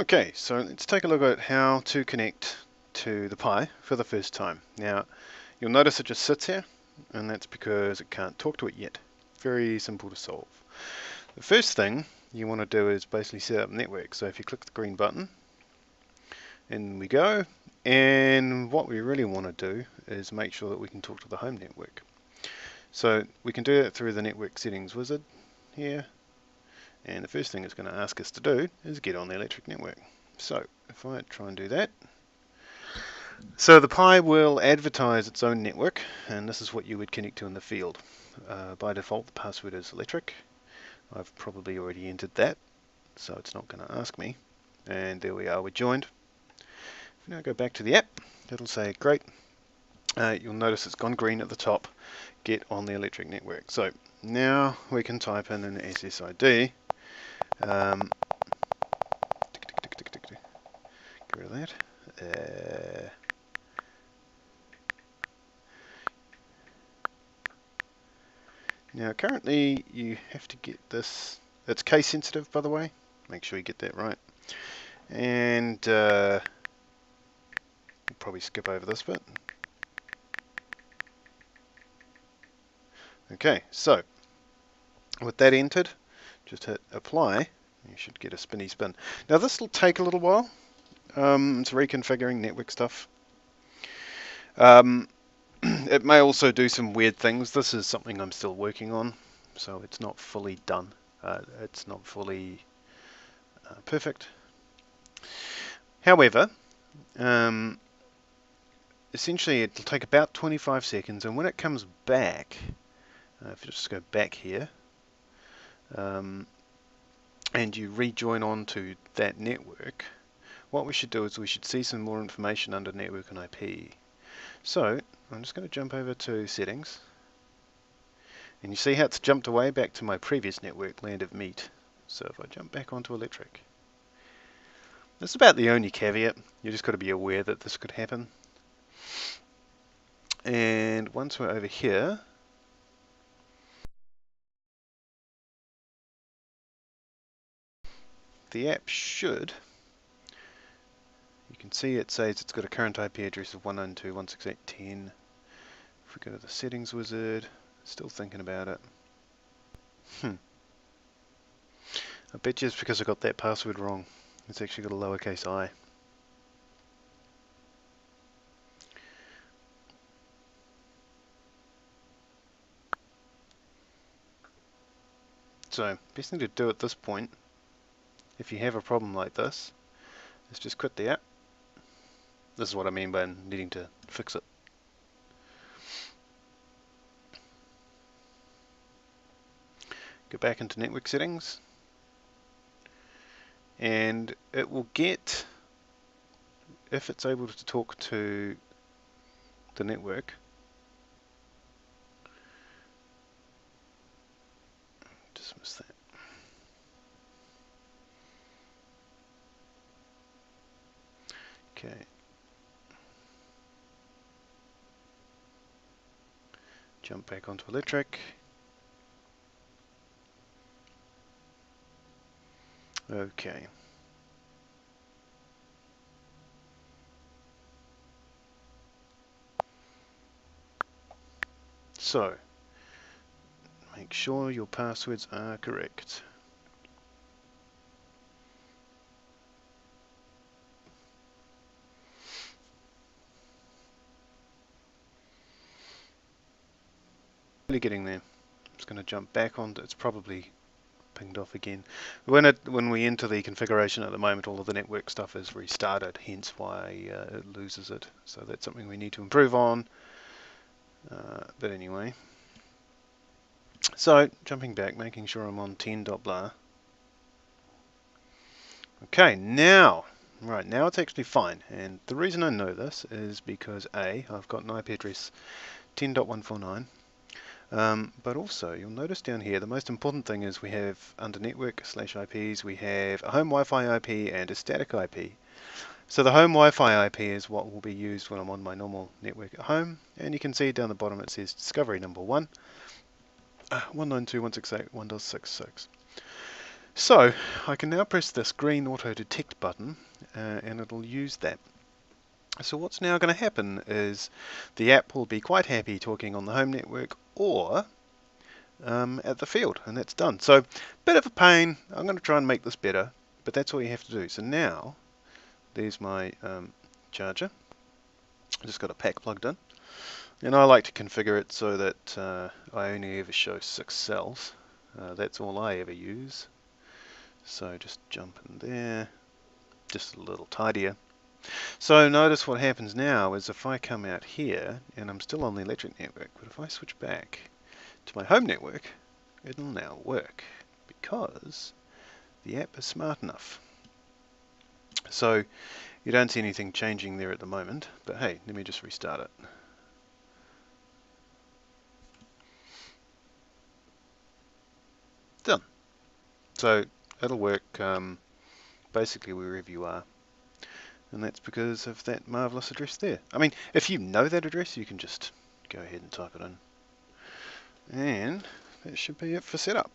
Okay, so let's take a look at how to connect to the Pi for the first time. Now, you'll notice it just sits here, and that's because it can't talk to it yet. Very simple to solve. The first thing you want to do is basically set up network. So if you click the green button, in we go. And what we really want to do is make sure that we can talk to the home network. So we can do that through the network settings wizard here. And the first thing it's going to ask us to do is get on the electric network. So if I try and do that, so the Pi will advertise its own network, and this is what you would connect to in the field. By default, the password is electric. I've probably already entered that, so it's not going to ask me. And there we are, we're joined. If we now go back to the app, it'll say, great. You'll notice it's gone green at the top, get on the electric network. So now we can type in an SSID. Get rid of that. Now currently you have to get this, it's case sensitive by the way, make sure you get that right. And we'll probably skip over this bit. Okay, so with that entered, just hit apply. You should get a spinny spin. Now this will take a little while. It's reconfiguring network stuff. It may also do some weird things. This is something I'm still working on, so it's not fully done. It's not fully perfect. However, essentially it'll take about 25 seconds, and when it comes back, if you just go back here, and you rejoin onto that network, what we should do is we should see some more information under network and IP. So I'm just going to jump over to settings, and you see how it's jumped away back to my previous network, Land of Meat. So if I jump back onto electric, that's about the only caveat. You just got to be aware that this could happen. And once we're over here, the app should, you can see it says it's got a current IP address of 192.168.10. If we go to the settings wizard, still thinking about it. I bet you it's because I got that password wrong. It's actually got a lowercase I. So, best thing to do at this point, if you have a problem like this, is just quit the app. This is what I mean by needing to fix it. Go back into network settings, and it will get, if it's able to talk to the network, dismiss that. Okay. Jump back onto electric. Okay. So, make sure your passwords are correct. Really getting there. I'm just going to jump back on. It's probably pinged off again. When we enter the configuration at the moment, all of the network stuff is restarted, hence why it loses it. So that's something we need to improve on. But anyway, so jumping back, making sure I'm on 10.blah. Okay, now it's actually fine, and the reason I know this is because I've got an IP address 10.149. But also, you'll notice down here, the most important thing is we have under network/IPs, we have a home Wi-Fi IP and a static IP. So the home Wi-Fi IP is what will be used when I'm on my normal network at home, and you can see down the bottom it says discovery number 1, 192.168.1.66. So I can now press this green auto detect button and it'll use that. So what's now going to happen is the app will be quite happy talking on the home network or at the field, and that's done. So bit of a pain. I'm going to try and make this better, but that's all you have to do. So now there's my charger. I just got a pack plugged in, and I like to configure it so that I only ever show 6 cells. That's all I ever use. So just jump in there, just a little tidier. So notice what happens now is if I come out here, and I'm still on the electric network, but if I switch back to my home network, it'll now work because the app is smart enough. So you don't see anything changing there at the moment, but hey, let me just restart it. Done. So it'll work basically wherever you are, and that's because of that marvelous address there. I mean, if you know that address, you can just go ahead and type it in, and that should be it for setup.